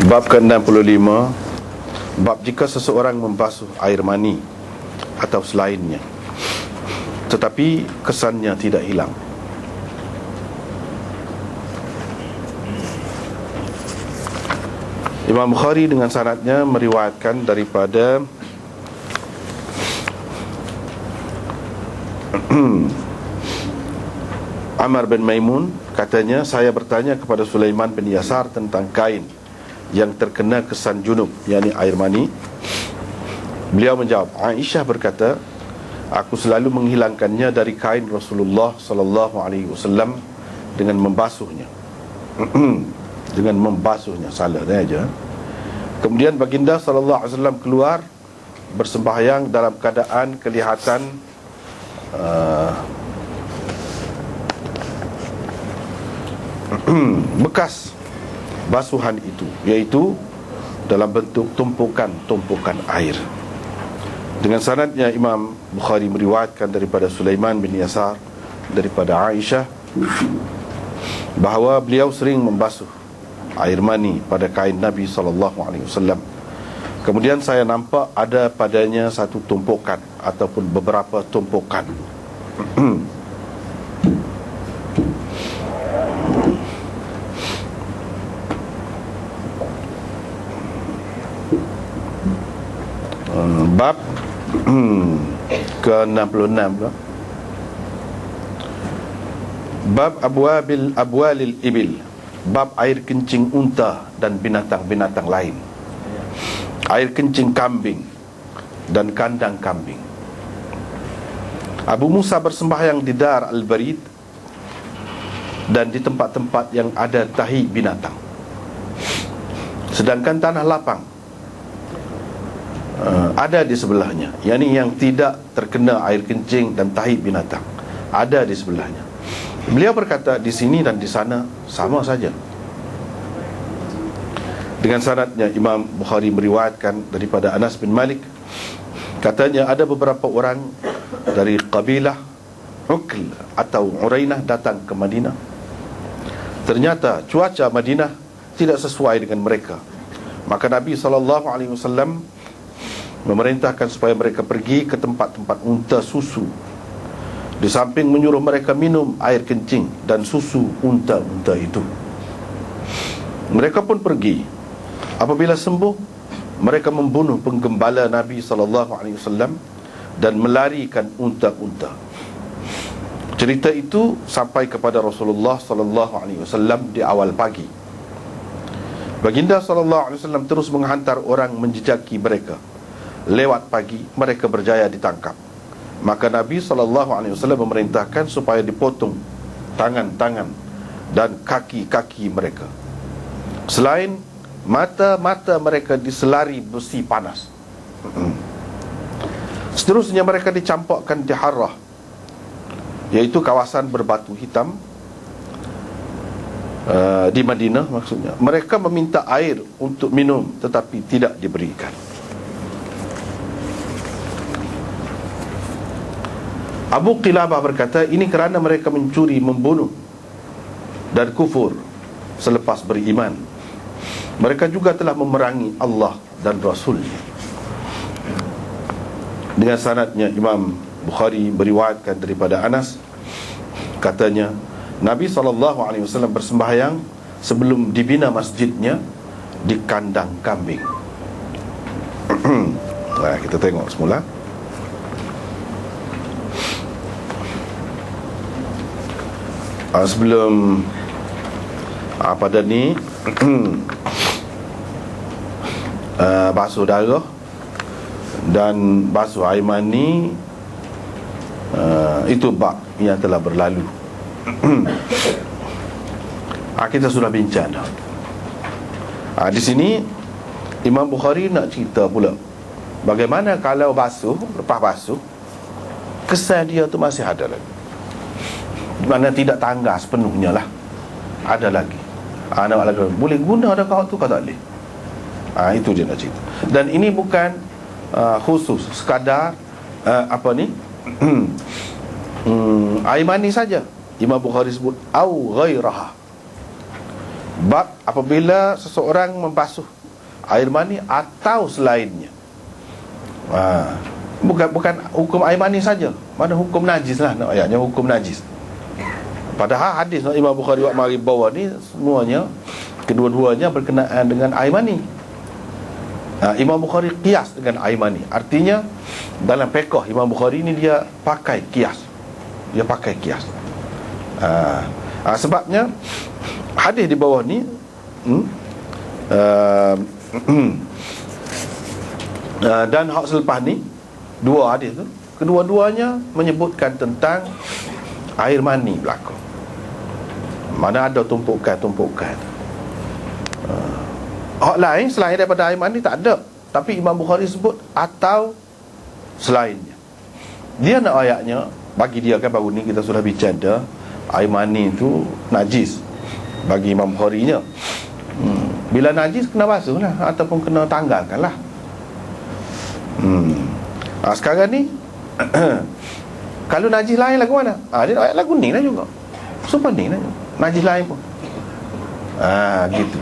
Bab ke-65. Bab jika seseorang membasuh air mani atau selainnya tetapi kesannya tidak hilang. Imam Bukhari dengan sanadnya meriwayatkan daripada Amr bin Maimun, katanya saya bertanya kepada Sulaiman bin Yasar tentang kain yang terkena kesan junub, yakni air mani. Beliau menjawab, Aisyah berkata, aku selalu menghilangkannya dari kain Rasulullah sallallahu alaihi wasallam dengan membasuhnya. Dengan membasuhnya, salah aja. Kemudian baginda sallallahu alaihi wasallam keluar bersembahyang dalam keadaan kelihatan bekas basuhan itu, yaitu dalam bentuk tumpukan air. Dengan sanadnya Imam Bukhari meriwayatkan daripada Sulaiman bin Yasar daripada Aisyah bahawa beliau sering membasuh air mani pada kain Nabi SAW. Kemudian saya nampak ada padanya satu tumpukan ataupun beberapa tumpukan. Bab ke-66 pula. Bab abwalil ibil, bab air kencing unta dan binatang-binatang lain, air kencing kambing dan kandang kambing. Abu Musa bersembahyang di Dar al-Barid dan di tempat-tempat yang ada tahi binatang, sedangkan tanah lapang ada di sebelahnya, yakni yang tidak terkena air kencing dan tahi binatang, ada di sebelahnya. Beliau berkata, di sini dan di sana sama saja. Dengan sanadnya Imam Bukhari meriwayatkan daripada Anas bin Malik, katanya ada beberapa orang dari kabilah Ukl atau Urainah datang ke Madinah. Ternyata cuaca Madinah tidak sesuai dengan mereka. Maka Nabi SAW memerintahkan supaya mereka pergi ke tempat-tempat unta susu, di samping menyuruh mereka minum air kencing dan susu unta-unta itu. Mereka pun pergi. Apabila sembuh, mereka membunuh penggembala Nabi SAW dan melarikan unta-unta. Cerita itu sampai kepada Rasulullah SAW di awal pagi. Baginda SAW terus menghantar orang menjejaki mereka. Lewat pagi mereka berjaya ditangkap. Maka Nabi SAW memerintahkan supaya dipotong tangan-tangan dan kaki-kaki mereka. Selain mata-mata mereka diselari besi panas. Seterusnya mereka dicampakkan di Harrah, yaitu kawasan berbatu hitam di Madinah maksudnya. Mereka meminta air untuk minum tetapi tidak diberikan. Abu Qilabah berkata, ini kerana mereka mencuri, membunuh dan kufur selepas beriman. Mereka juga telah memerangi Allah dan Rasul-Nya. Dengan sanadnya Imam Bukhari beriwayatkan daripada Anas, katanya Nabi SAW bersembahyang sebelum dibina masjidnya di kandang kambing. Nah, kita tengok semula. Sebelum pada ni basuh darah dan basuh air mani, itu bab yang telah berlalu. Kita sudah bincang dah. Di sini Imam Bukhari nak cerita pula bagaimana kalau basuh, lepas basuh kesan dia tu masih ada lagi, mana tidak tangga sepenuhnya lah, ada lagi. Nak lagi boleh guna ada kau tu, kau tak boleh. Itu dia nak cerita. Dan ini bukan khusus sekadar air mani saja. Imam Bukhari sebut au ghairaha, Bab apabila seseorang membasuh air mani atau selainnya. Bukan hukum air mani saja, mana hukum najis lah nak ayatnya, hukum najis. Padahal hadis Imam Bukhari wa mari bawa ni semuanya, kedua-duanya berkenaan dengan air mani. Imam Bukhari qiyas dengan air mani. Artinya dalam fiqh Imam Bukhari ni dia pakai qiyas. Dia pakai qiyas. Sebabnya hadis di bawah ni dan hak selepas ni, dua hadis tu, kedua-duanya menyebutkan tentang air mani berlaku. Mana ada tumpukan-tumpukan. Hak lain selain daripada air mani tak ada. Tapi Imam Bukhari sebut atau selainnya. Dia nak ayatnya, bagi dia kan baru ni kita sudah bicara air mani tu najis bagi Imam Bukhari-nya. Bila najis kena basuh lah, ataupun kena tanggalkan lah. Sekarang ni kalau najis lain lagu mana? Dia nak ayat lagu ni lah juga, sumpah ni lah juga. Najis lain pun gitu.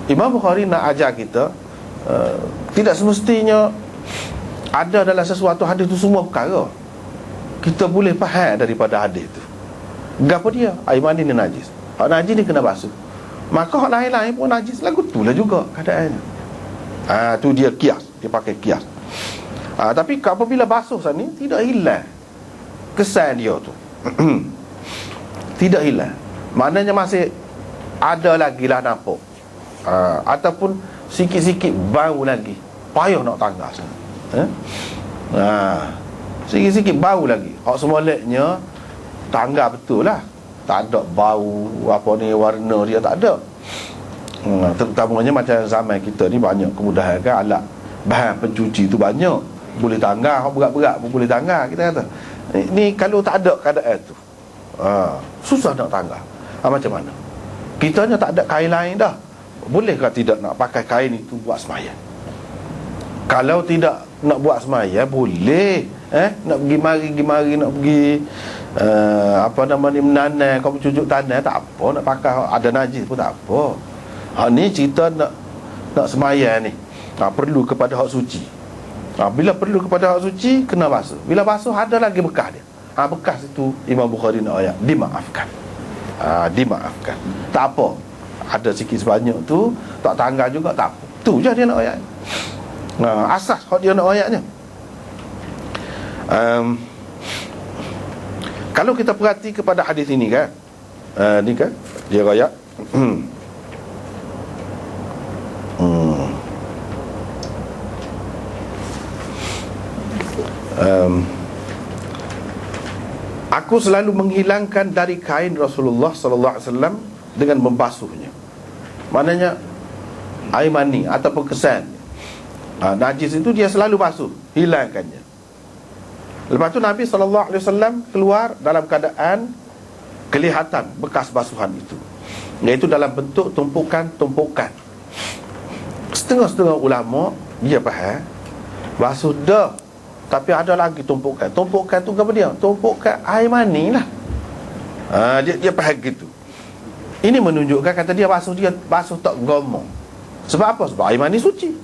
Imam Bukhari nak ajar kita tidak semestinya ada dalam sesuatu hadis tu semua perkara kita boleh faham daripada hadis tu. Gapo dia? Air mani ni najis. Hak najis ni kena basuh. Maka hak lain-lain pun najis lagu tu lah juga keadaannya. Tu dia kias, dia pakai kias. Tapi apabila basuh sana ni tidak hilang kesan dia tu. Tidak hilang. Maknanya masih ada lagi lah nampak. Ataupun sikit-sikit bau lagi. Payah nak tanggal sana. Sikit-sikit bau lagi. Hak semoleknya tanggal betul lah. Tak ada bau apa ni, warna dia tak ada. Terutamanya macam zaman kita ni banyak kemudahan kan, alat bahan pencuci tu banyak. Boleh tanggal, hak berat-berat pun boleh tanggal kita kata. Ni kalau tak ada keadaan tu, susah nak tanggal. Macam mana? Kitanya tak ada kain lain dah. Bolehkah tidak nak pakai kain itu buat sembahyang? Kalau tidak nak buat sembahyang boleh. Nak pergi mari, nak pergi menanam, kau bercucuk tanah tak apa, nak pakai ada najis pun tak apa. Ni cerita nak sembahyang ni. Perlu kepada hak suci. Bila perlu kepada hak suci, kena basuh. Bila basuh ada lagi bekas dia. Bekas itu Imam Bukhari nak ayat dimaafkan. Dimaafkan. Tak apa. Ada sikit sebanyak tu, tak tanggal juga tak apa. Tu je dia nak ayat. Asas hak dia nak ayatnya. Kalau kita perhati kepada hadis ini kan, ni kan dia ayat aku selalu menghilangkan dari kain Rasulullah sallallahu alaihi wasallam dengan membasuhnya. Maknanya air mani ataupun kesan najis itu dia selalu basuh, hilangkannya. Lepas tu Nabi SAW keluar dalam keadaan kelihatan bekas basuhan itu, iaitu dalam bentuk tumpukan-tumpukan. Setengah-setengah ulama dia faham basuh dah, tapi ada lagi tumpukan. Tumpukan tu apa dia? Tumpukan air mani lah. Dia faham gitu. Ini menunjukkan kata dia basuh tak gomong. Sebab apa? Sebab air mani suci.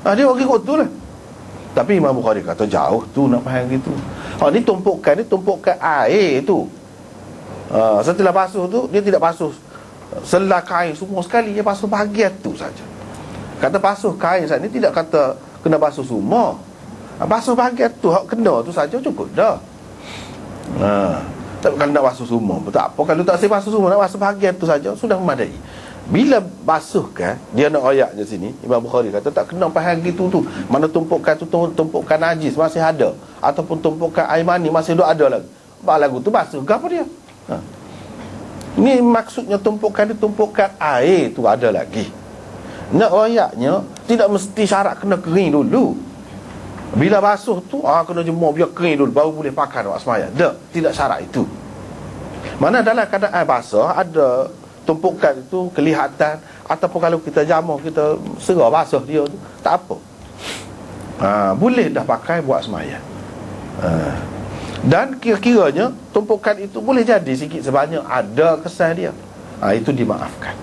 Dia orang ikut tu lah. Tapi Imam Bukhari kata jauh tu nak faham gitu. Ni tumpukan air tu. Setelah basuh tu, dia tidak basuh selai kain semua sekali, dia basuh bahagian tu saja. Kata basuh kain saat ni tidak kata kena basuh semua. Basuh bahagian tu, hak kena tu saja cukup dah. Tapi kalau nak basuh semua pun tak apa. Kalau tak saya basuh semua, nak basuh bahagian tu saja sudah memadai. Bila basuh kan, dia nak ayatnya sini Imam Bukhari kata tak kena faham gitu tu. Mana tumpukan tu tumpukan najis masih ada, ataupun tumpukan air mani masih ada lagi. Lagu tu basuh ke apa dia? Ini maksudnya tumpukan air tu ada lagi. Nak ayatnya tidak mesti syarat kena kering dulu. Bila basuh tu kena jemur biar kering dulu baru boleh pakai buat sembahyang. Tidak syarat itu. Mana dalam keadaan basah ada tumpukan itu kelihatan, ataupun kalau kita jamur kita serah basah dia tu tak apa. Boleh dah pakai buat sembahyang. Dan kira-kiranya tumpukan itu boleh jadi sikit sebanyak ada kesan dia. Itu dimaafkan.